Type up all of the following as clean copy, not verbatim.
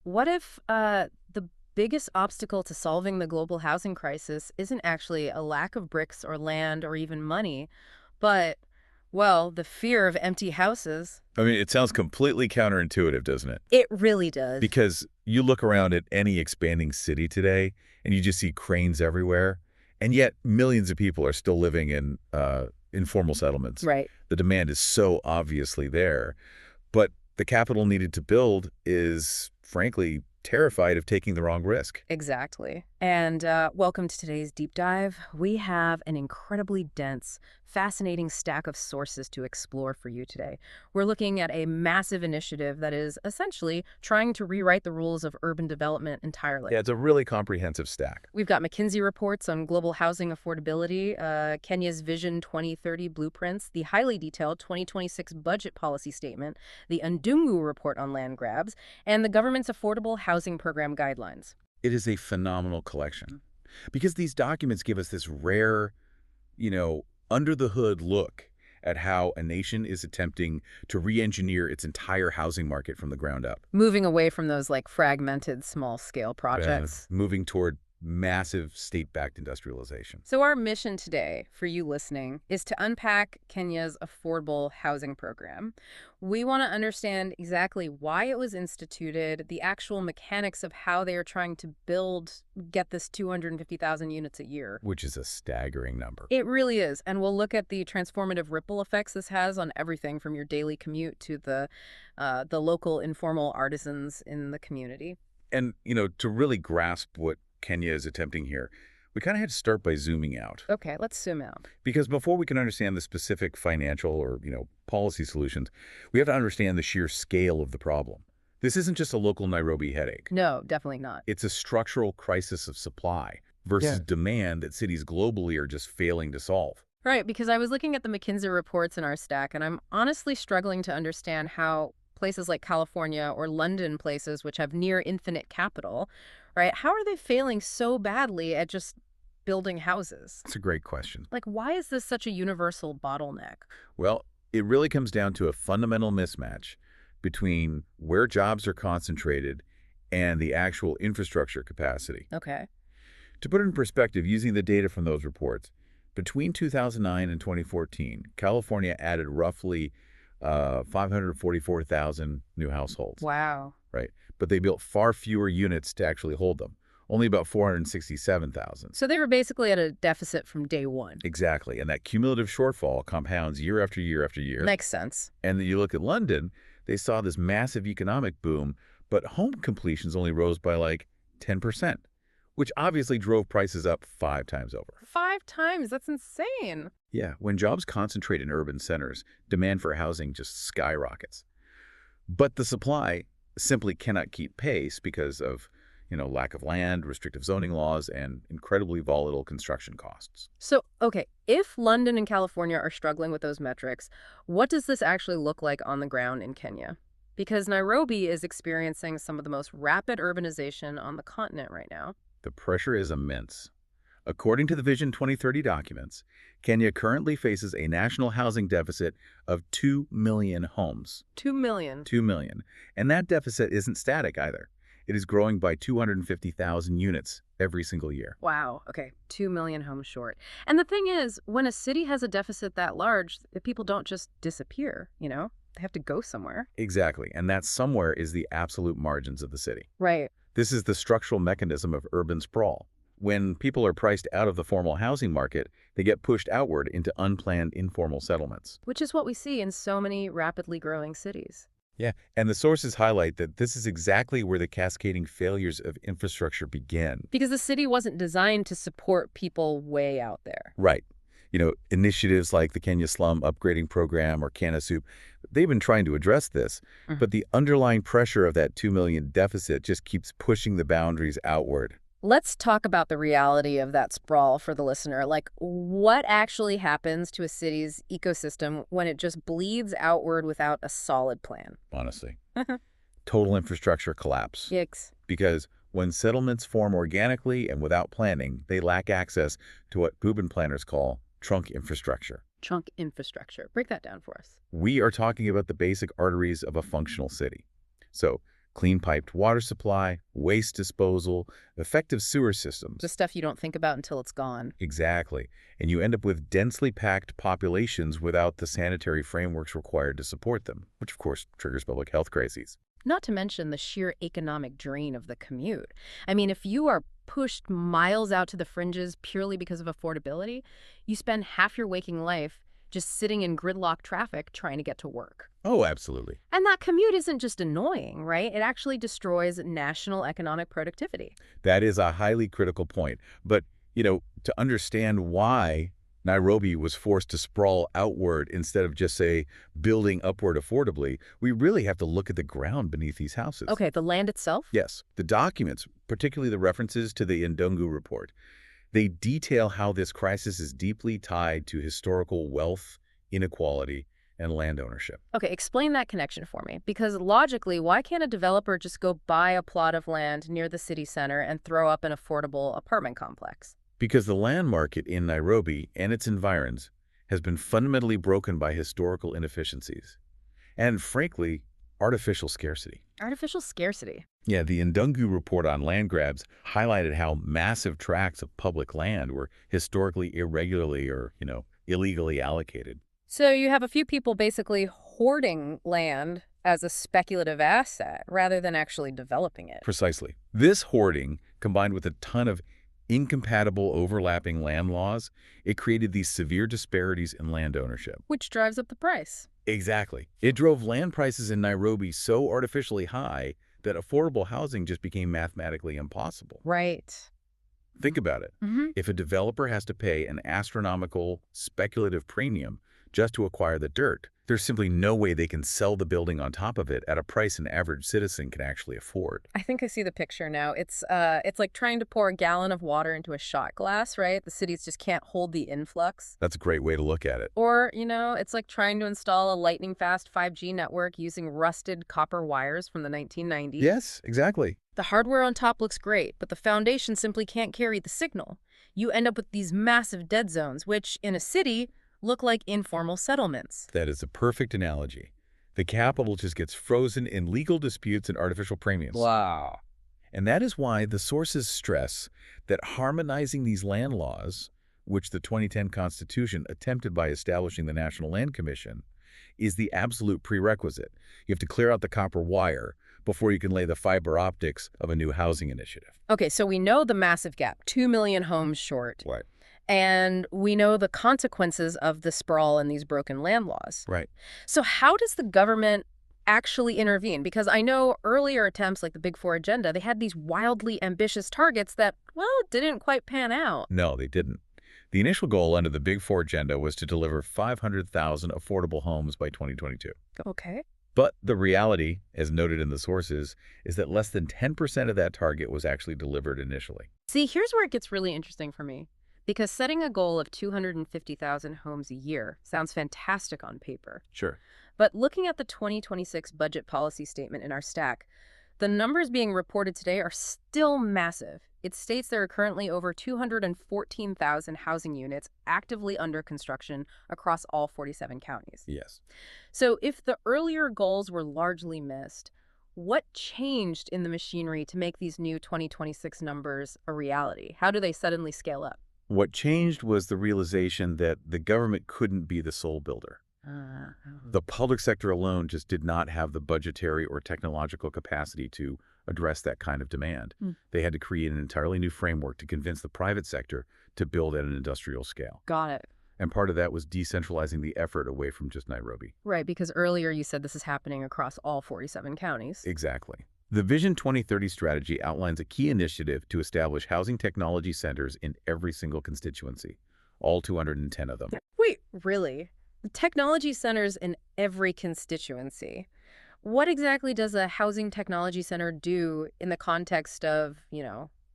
What if the biggest obstacle to solving the global housing crisis isn't actually a lack of bricks or land or even money, but, well, the fear of empty houses? I mean, it sounds completely counterintuitive, doesn't it? It really does. Because you look around at any expanding city today, and you just see cranes everywhere, and yet millions of people are still living in informal settlements. Right. The demand is so obviously there, but the capital needed to build is, frankly, terrified of taking the wrong risk. Exactly. And welcome to today's deep dive. We have an incredibly dense, fascinating stack of sources to explore for you today. We're looking at a massive initiative that is essentially trying to rewrite the rules of urban development entirely. Yeah, it's a really comprehensive stack. We've got McKinsey reports on global housing affordability, Kenya's Vision 2030 blueprints, the highly detailed 2026 budget policy statement, the Ndungu report on land grabs, and the government's affordable housing program guidelines. It is a phenomenal collection because these documents give us this rare, under-the-hood look at how a nation is attempting to re-engineer its entire housing market from the ground up. Moving away from those fragmented small-scale projects. Moving toward massive state-backed industrialization. So our mission today, for you listening, is to unpack Kenya's affordable housing program. We want to understand exactly why it was instituted, the actual mechanics of how they are trying to get this 250,000 units a year. Which is a staggering number. It really is. And we'll look at the transformative ripple effects this has on everything from your daily commute to the local informal artisans in the community. And, to really grasp what Kenya is attempting here, we kind of had to start by zooming out. Okay, let's zoom out. Because before we can understand the specific financial or, policy solutions, we have to understand the sheer scale of the problem. This isn't just a local Nairobi headache. No, definitely not. It's a structural crisis of supply versus demand that cities globally are just failing to solve. Right, because I was looking at the McKinsey reports in our stack, and I'm honestly struggling to understand how places like California or London, places which have near infinite capital, right, how are they failing so badly at just building houses? That's a great question. Why is this such a universal bottleneck? Well, it really comes down to a fundamental mismatch between where jobs are concentrated and the actual infrastructure capacity. Okay. To put it in perspective, using the data from those reports, between 2009 and 2014, California added roughly 544,000 new households. Wow. Right. But they built far fewer units to actually hold them, only about 467,000. So they were basically at a deficit from day one. Exactly. And that cumulative shortfall compounds year after year after year. Makes sense. And then you look at London, they saw this massive economic boom, but home completions only rose by 10%, which obviously drove prices up 5 times over. 5 times? That's insane. Yeah, when jobs concentrate in urban centers, demand for housing just skyrockets. But the supply simply cannot keep pace because of, lack of land, restrictive zoning laws, and incredibly volatile construction costs. So, okay, if London and California are struggling with those metrics, what does this actually look like on the ground in Kenya? Because Nairobi is experiencing some of the most rapid urbanization on the continent right now. The pressure is immense. According to the Vision 2030 documents, Kenya currently faces a national housing deficit of 2 million homes. 2 million. 2 million. And that deficit isn't static either. It is growing by 250,000 units every single year. Wow. Okay. 2 million homes short. And the thing is, when a city has a deficit that large, people don't just disappear, They have to go somewhere. Exactly. And that somewhere is the absolute margins of the city. Right. This is the structural mechanism of urban sprawl. When people are priced out of the formal housing market, they get pushed outward into unplanned informal settlements. Which is what we see in so many rapidly growing cities. Yeah, and the sources highlight that this is exactly where the cascading failures of infrastructure begin. Because the city wasn't designed to support people way out there. Right. Initiatives like the Kenya Slum Upgrading Program or CanaSoup, they've been trying to address this, but the underlying pressure of that 2 million deficit just keeps pushing the boundaries outward. Let's talk about the reality of that sprawl for the listener. What actually happens to a city's ecosystem when it just bleeds outward without a solid plan? Honestly. Total infrastructure collapse. Yikes. Because when settlements form organically and without planning, they lack access to what urban planners call trunk infrastructure. Trunk infrastructure. Break that down for us. We are talking about the basic arteries of a functional city. So clean piped water supply, waste disposal, effective sewer systems. The stuff you don't think about until it's gone. Exactly. And you end up with densely packed populations without the sanitary frameworks required to support them, which of course triggers public health crises. Not to mention the sheer economic drain of the commute. I mean, if you are pushed miles out to the fringes purely because of affordability, you spend half your waking life just sitting in gridlock traffic trying to get to work. Oh, absolutely. And that commute isn't just annoying, right? It actually destroys national economic productivity. That is a highly critical point. But, to understand why Nairobi was forced to sprawl outward instead of just, say, building upward affordably, we really have to look at the ground beneath these houses. Okay, the land itself? Yes. The documents, particularly the references to the Ndungu report, they detail how this crisis is deeply tied to historical wealth, inequality, and land ownership. Okay, explain that connection for me. Because logically, why can't a developer just go buy a plot of land near the city center and throw up an affordable apartment complex? Because the land market in Nairobi and its environs has been fundamentally broken by historical inefficiencies and, frankly, artificial scarcity. Artificial scarcity. Yeah, the Ndungu report on land grabs highlighted how massive tracts of public land were historically irregularly or, illegally allocated. So you have a few people basically hoarding land as a speculative asset rather than actually developing it. Precisely. This hoarding, combined with a ton of incompatible overlapping land laws, it created these severe disparities in land ownership. Which drives up the price. Exactly. It drove land prices in Nairobi so artificially high that affordable housing just became mathematically impossible. Right. Think about it. If a developer has to pay an astronomical speculative premium just to acquire the dirt, there's simply no way they can sell the building on top of it at a price an average citizen can actually afford. I think I see the picture now. It's like trying to pour a gallon of water into a shot glass, right? The cities just can't hold the influx. That's a great way to look at it. Or, it's like trying to install a lightning-fast 5G network using rusted copper wires from the 1990s. Yes, exactly. The hardware on top looks great, but the foundation simply can't carry the signal. You end up with these massive dead zones, which, in a city, look like informal settlements. That is a perfect analogy. The capital just gets frozen in legal disputes and artificial premiums. Wow. And that is why the sources stress that harmonizing these land laws, which the 2010 Constitution attempted by establishing the National Land Commission, is the absolute prerequisite. You have to clear out the copper wire before you can lay the fiber optics of a new housing initiative. Okay, so we know the massive gap, 2 million homes short. Right. And we know the consequences of the sprawl and these broken land laws. Right. So how does the government actually intervene? Because I know earlier attempts like the Big Four agenda, they had these wildly ambitious targets that, well, didn't quite pan out. No, they didn't. The initial goal under the Big Four agenda was to deliver 500,000 affordable homes by 2022. Okay. But the reality, as noted in the sources, is that less than 10% of that target was actually delivered initially. See, here's where it gets really interesting for me. Because setting a goal of 250,000 homes a year sounds fantastic on paper. Sure. But looking at the 2026 budget policy statement in our stack, the numbers being reported today are still massive. It states there are currently over 214,000 housing units actively under construction across all 47 counties. Yes. So if the earlier goals were largely missed, what changed in the machinery to make these new 2026 numbers a reality? How do they suddenly scale up? What changed was the realization that the government couldn't be the sole builder. The public sector alone just did not have the budgetary or technological capacity to address that kind of demand. They had to create an entirely new framework to convince the private sector to build at an industrial scale. Got it. And part of that was decentralizing the effort away from just Nairobi. Right, because earlier you said this is happening across all 47 counties. Exactly. The Vision 2030 strategy outlines a key initiative to establish housing technology centers in every single constituency, all 210 of them. Wait, really? The technology centers in every constituency. What exactly does a housing technology center do in the context of,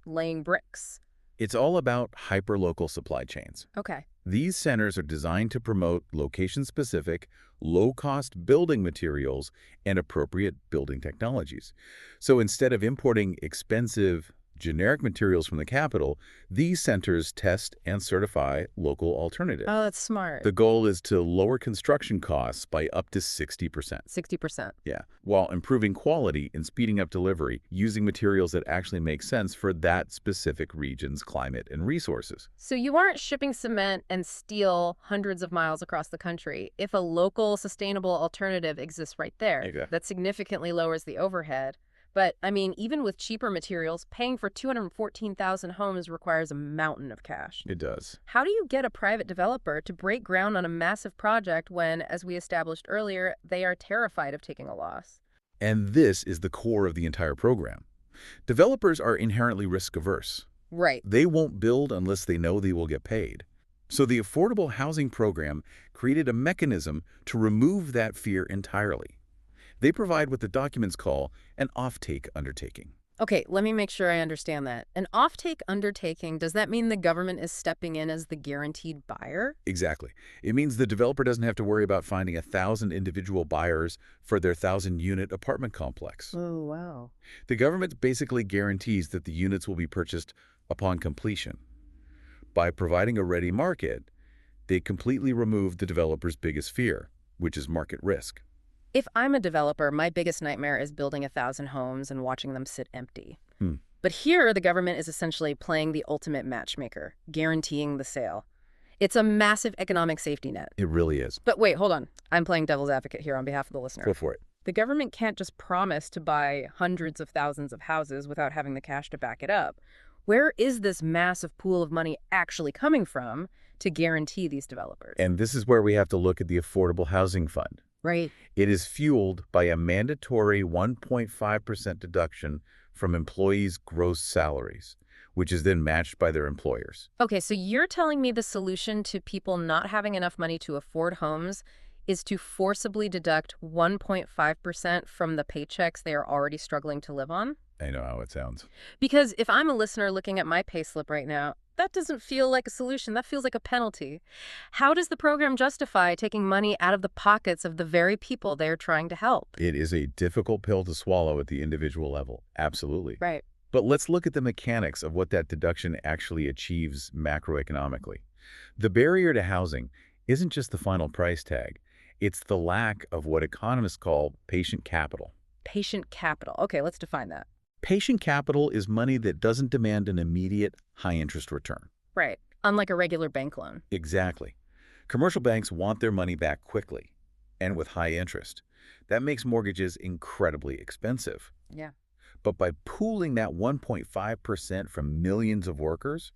laying bricks? It's all about hyperlocal supply chains. Okay. These centers are designed to promote location-specific, low-cost building materials and appropriate building technologies. So instead of importing expensive, generic materials from the capital, these centers test and certify local alternatives. Oh, that's smart. The goal is to lower construction costs by up to 60%. 60%. Yeah, while improving quality and speeding up delivery using materials that actually make sense for that specific region's climate and resources. So you aren't shipping cement and steel hundreds of miles across the country. If a local sustainable alternative exists right there, Exactly. that significantly lowers the overhead. But, I mean, even with cheaper materials, paying for 214,000 homes requires a mountain of cash. It does. How do you get a private developer to break ground on a massive project when, as we established earlier, they are terrified of taking a loss? And this is the core of the entire program. Developers are inherently risk-averse. Right. They won't build unless they know they will get paid. So the Affordable Housing Program created a mechanism to remove that fear entirely. They provide what the documents call an offtake undertaking. Okay, let me make sure I understand that. An offtake undertaking, does that mean the government is stepping in as the guaranteed buyer? Exactly. It means the developer doesn't have to worry about finding 1,000 individual buyers for their 1,000-unit apartment complex. Oh, wow. The government basically guarantees that the units will be purchased upon completion. By providing a ready market, they completely remove the developer's biggest fear, which is market risk. If I'm a developer, my biggest nightmare is building 1,000 homes and watching them sit empty. But here, the government is essentially playing the ultimate matchmaker, guaranteeing the sale. It's a massive economic safety net. It really is. But wait, hold on. I'm playing devil's advocate here on behalf of the listener. Go for it. The government can't just promise to buy hundreds of thousands of houses without having the cash to back it up. Where is this massive pool of money actually coming from to guarantee these developers? And this is where we have to look at the Affordable Housing Fund. Right. It is fueled by a mandatory 1.5% deduction from employees' gross salaries, which is then matched by their employers. Okay, so you're telling me the solution to people not having enough money to afford homes is to forcibly deduct 1.5% from the paychecks they are already struggling to live on? I know how it sounds. Because if I'm a listener looking at my payslip right now, that doesn't feel like a solution. That feels like a penalty. How does the program justify taking money out of the pockets of the very people they're trying to help? It is a difficult pill to swallow at the individual level. Absolutely. Right. But let's look at the mechanics of what that deduction actually achieves macroeconomically. The barrier to housing isn't just the final price tag. It's the lack of what economists call patient capital. Patient capital. Okay, let's define that. Patient capital is money that doesn't demand an immediate high-interest return. Right. Unlike a regular bank loan. Exactly. Commercial banks want their money back quickly and with high interest. That makes mortgages incredibly expensive. Yeah. But by pooling that 1.5% from millions of workers,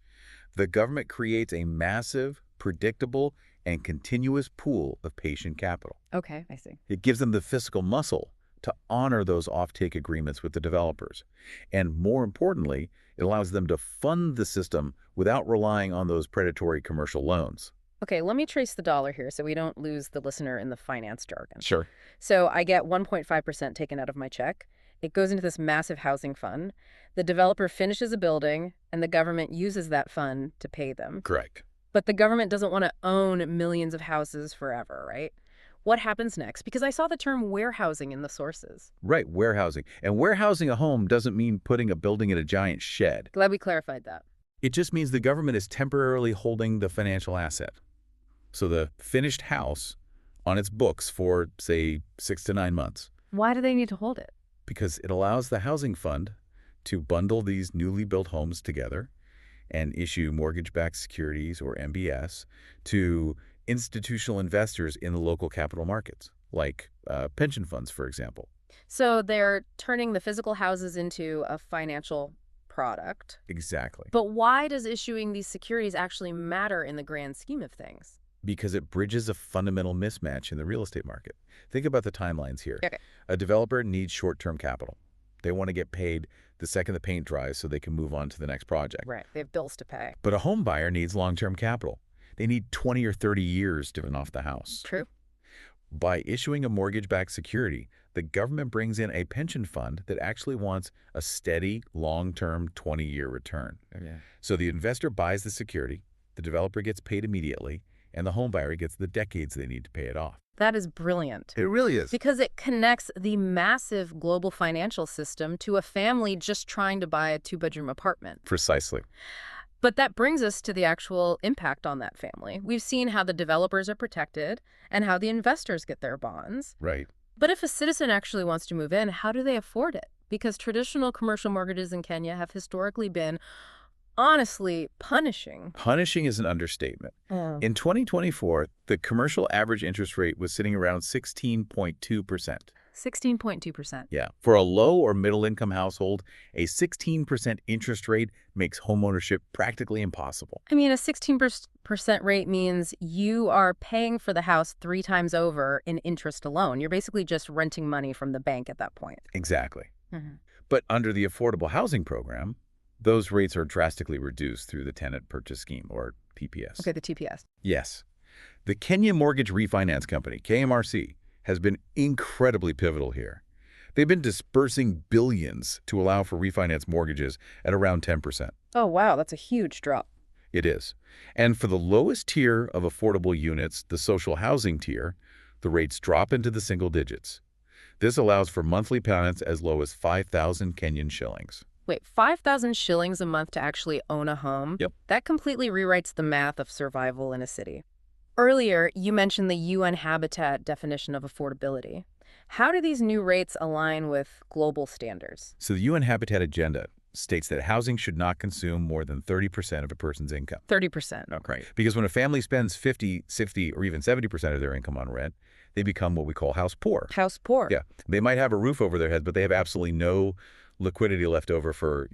the government creates a massive, predictable, and continuous pool of patient capital. Okay, I see. It gives them the fiscal muscle to honor those offtake agreements with the developers. And more importantly, it allows them to fund the system without relying on those predatory commercial loans. Okay, let me trace the dollar here so we don't lose the listener in the finance jargon. Sure. So I get 1.5% taken out of my check. It goes into this massive housing fund. The developer finishes a building, and the government uses that fund to pay them. Correct. But the government doesn't want to own millions of houses forever, right? What happens next? Because I saw the term warehousing in the sources. Right, warehousing. And warehousing a home doesn't mean putting a building in a giant shed. Glad we clarified that. It just means the government is temporarily holding the financial asset. So the finished house on its books for, say, 6 to 9 months. Why do they need to hold it? Because it allows the housing fund to bundle these newly built homes together and issue mortgage-backed securities, or MBS, to institutional investors in the local capital markets, like pension funds, for example. So they're turning the physical houses into a financial product. Exactly. But why does issuing these securities actually matter in the grand scheme of things? Because it bridges a fundamental mismatch in the real estate market. Think about the timelines here. Okay. A developer needs short-term capital. They want to get paid the second the paint dries so they can move on to the next project. Right. They have bills to pay. But a home buyer needs long-term capital. They need 20 or 30 years to run off the house. True. By issuing a mortgage-backed security, the government brings in a pension fund that actually wants a steady, long-term 20-year return. Yeah. So the investor buys the security, the developer gets paid immediately, and the home buyer gets the decades they need to pay it off. That is brilliant. It really is. Because it connects the massive global financial system to a family just trying to buy a two-bedroom apartment. Precisely. But that brings us to the actual impact on that family. We've seen how the developers are protected and how the investors get their bonds. Right. But if a citizen actually wants to move in, how do they afford it? Because traditional commercial mortgages in Kenya have historically been, honestly, punishing. Punishing is an understatement. In 2024, the commercial average interest rate was sitting around 16.2%. 16.2%. Yeah. For a low or middle-income household, a 16% interest rate makes homeownership practically impossible. I mean, a 16% rate means you are paying for the house 3 times over in interest alone. You're basically just renting money from the bank at that point. Exactly. But under the Affordable Housing Program, those rates are drastically reduced through the Tenant Purchase Scheme, or TPS. Okay, the TPS. Yes. The Kenya Mortgage Refinance Company, KMRC, has been incredibly pivotal here. They've been dispersing billions to allow for refinance mortgages at around 10%. Oh, wow, that's a huge drop. It is. And for the lowest tier of affordable units, the social housing tier, the rates drop into the single digits. This allows for monthly payments as low as 5,000 Kenyan shillings. Wait, 5,000 shillings a month to actually own a home? Yep. That completely rewrites the math of survival in a city. Earlier, you mentioned the UN Habitat definition of affordability. How do these new rates align with global standards? So the UN Habitat Agenda states that housing should not consume more than 30% of a person's income. 30%. Okay. Right. Because when a family spends 50, 60, or even 70% of their income on rent, they become what we call house poor. House poor. Yeah. They might have a roof over their heads, but they have absolutely no liquidity left over for,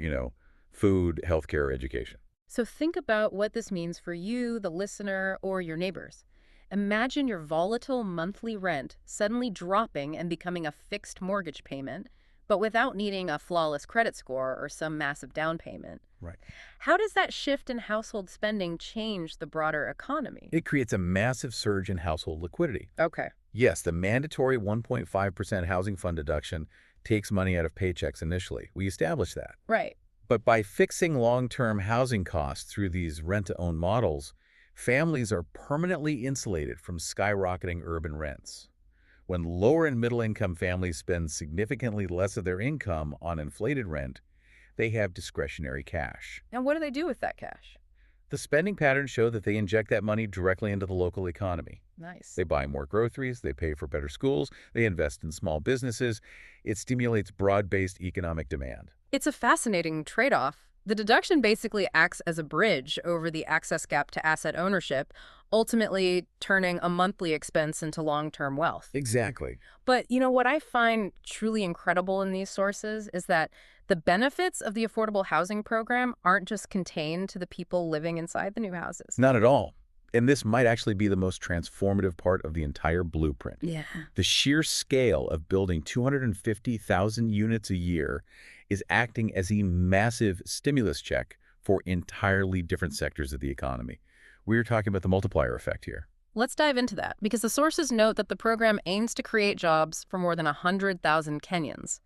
food, healthcare, education. So think about what this means for you, the listener, or your neighbors. Imagine your volatile monthly rent suddenly dropping and becoming a fixed mortgage payment, but without needing a flawless credit score or some massive down payment. Right. How does that shift in household spending change the broader economy? It creates a massive surge in household liquidity. Okay. Yes, the mandatory 1.5% housing fund deduction takes money out of paychecks initially. We established that. Right. But by fixing long-term housing costs through these rent-to-own models, families are permanently insulated from skyrocketing urban rents. When lower and middle-income families spend significantly less of their income on inflated rent, they have discretionary cash. And what do they do with that cash? The spending patterns show that they inject that money directly into the local economy. Nice. They buy more groceries, they pay for better schools, they invest in small businesses. It stimulates broad-based economic demand. It's a fascinating trade-off. The deduction basically acts as a bridge over the access gap to asset ownership, ultimately turning a monthly expense into long-term wealth. Exactly. But, what I find truly incredible in these sources is that the benefits of the affordable housing program aren't just contained to the people living inside the new houses. Not at all. And this might actually be the most transformative part of the entire blueprint. Yeah. The sheer scale of building 250,000 units a year is acting as a massive stimulus check for entirely different sectors of the economy. We're talking about the multiplier effect here. Let's dive into that, because the sources note that the program aims to create jobs for more than 100,000 Kenyans.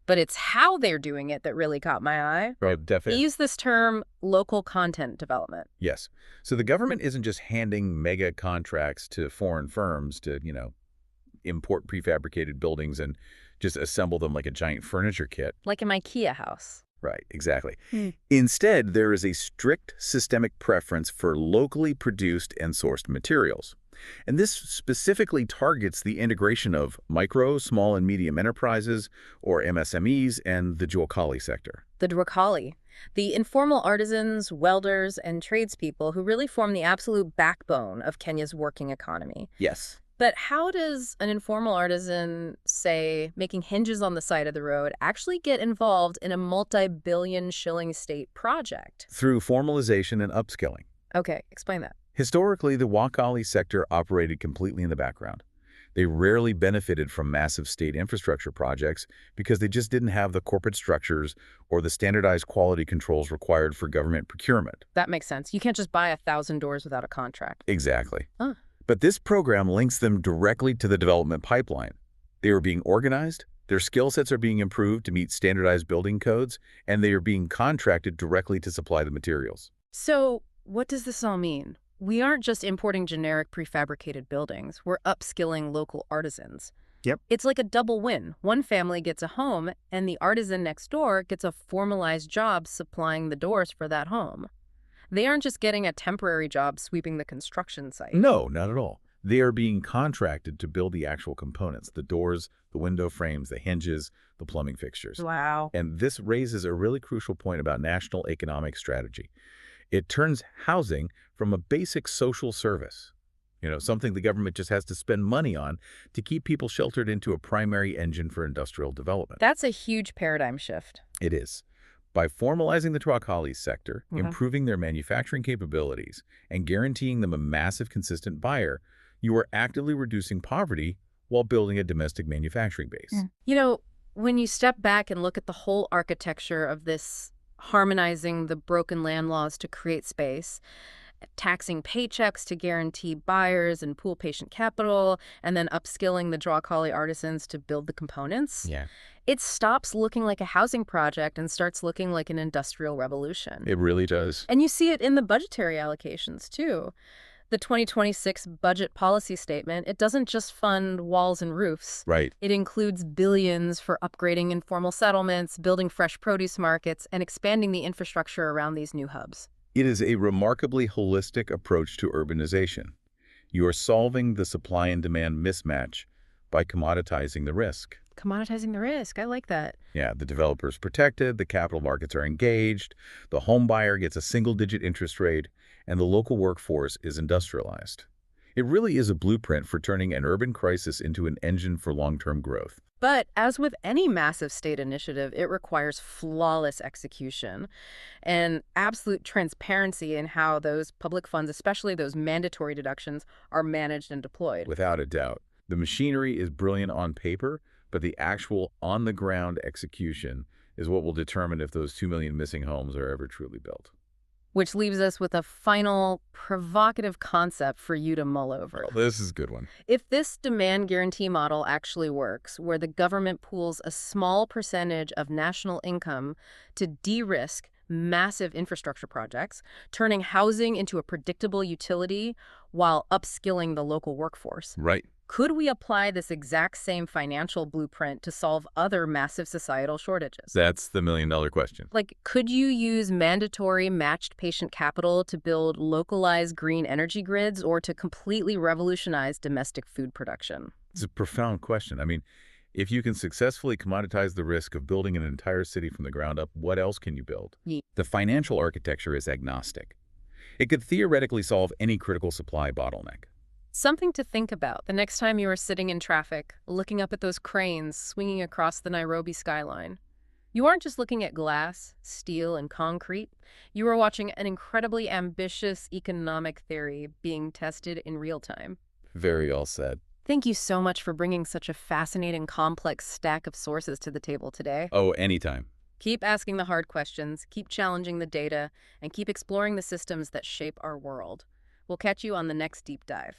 But it's how they're doing it that really caught my eye. Right, definitely. They use this term local content development. Yes. So the government isn't just handing mega contracts to foreign firms to, import prefabricated buildings and just assemble them like a giant furniture kit. Like an IKEA house. Right, exactly. Instead, there is a strict systemic preference for locally produced and sourced materials. And this specifically targets the integration of micro, small, and medium enterprises, or MSMEs, and the Jua Kali sector. The Jua Kali, the informal artisans, welders, and tradespeople who really form the absolute backbone of Kenya's working economy. Yes. But how does an informal artisan, say, making hinges on the side of the road, actually get involved in a multi-billion shilling state project? Through formalization and upskilling. Okay, explain that. Historically, the Jua Kali sector operated completely in the background. They rarely benefited from massive state infrastructure projects because they just didn't have the corporate structures or the standardized quality controls required for government procurement. That makes sense. You can't just buy 1,000 doors without a contract. Exactly. Huh. But this program links them directly to the development pipeline. They are being organized, their skill sets are being improved to meet standardized building codes, and they are being contracted directly to supply the materials. So what does this all mean? we aren't just importing generic prefabricated buildings, we're upskilling local artisans. Yep. It's like a double win. One family gets a home, and the artisan next door gets a formalized job supplying the doors for that home. They aren't just getting a temporary job sweeping the construction site. No, not at all. They are being contracted to build the actual components, the doors, the window frames, the hinges, the plumbing fixtures. Wow. And this raises a really crucial point about national economic strategy. It turns housing from a basic social service, something the government just has to spend money on, to keep people sheltered, into a primary engine for industrial development. That's a huge paradigm shift. It is. By formalizing the Jua Kali sector, improving their manufacturing capabilities, and guaranteeing them a massive, consistent buyer, you are actively reducing poverty while building a domestic manufacturing base. When you step back and look at the whole architecture of this, harmonizing the broken land laws to create space, taxing paychecks to guarantee buyers and pool patient capital, and then upskilling the Jua Kali artisans to build the components, it stops looking like a housing project and starts looking like an industrial revolution. It really does. And you see it in the budgetary allocations, too. The 2026 budget policy statement, it doesn't just fund walls and roofs. Right. It includes billions for upgrading informal settlements, building fresh produce markets, and expanding the infrastructure around these new hubs. It is a remarkably holistic approach to urbanization. You are solving the supply and demand mismatch by commoditizing the risk. Commoditizing the risk. I like that. Yeah, the developer's protected, the capital markets are engaged, the home buyer gets a single-digit interest rate, and the local workforce is industrialized. It really is a blueprint for turning an urban crisis into an engine for long-term growth. But as with any massive state initiative, it requires flawless execution and absolute transparency in how those public funds, especially those mandatory deductions, are managed and deployed. Without a doubt. The machinery is brilliant on paper, but the actual on-the-ground execution is what will determine if those 2 million missing homes are ever truly built. Which leaves us with a final provocative concept for you to mull over. Well, this is a good one. If this demand guarantee model actually works, where the government pools a small percentage of national income to de-risk massive infrastructure projects, turning housing into a predictable utility while upskilling the local workforce. Right. Could we apply this exact same financial blueprint to solve other massive societal shortages? That's the million-dollar question. Like, could you use mandatory matched patient capital to build localized green energy grids or to completely revolutionize domestic food production? It's a profound question. I mean, if you can successfully commoditize the risk of building an entire city from the ground up, what else can you build? Yeah. The financial architecture is agnostic. It could theoretically solve any critical supply bottleneck. Something to think about the next time you are sitting in traffic, looking up at those cranes swinging across the Nairobi skyline. You aren't just looking at glass, steel, and concrete. You are watching an incredibly ambitious economic theory being tested in real time. Very well said. Thank you so much for bringing such a fascinating, complex stack of sources to the table today. Oh, anytime. Keep asking the hard questions, keep challenging the data, and keep exploring the systems that shape our world. We'll catch you on the next deep dive.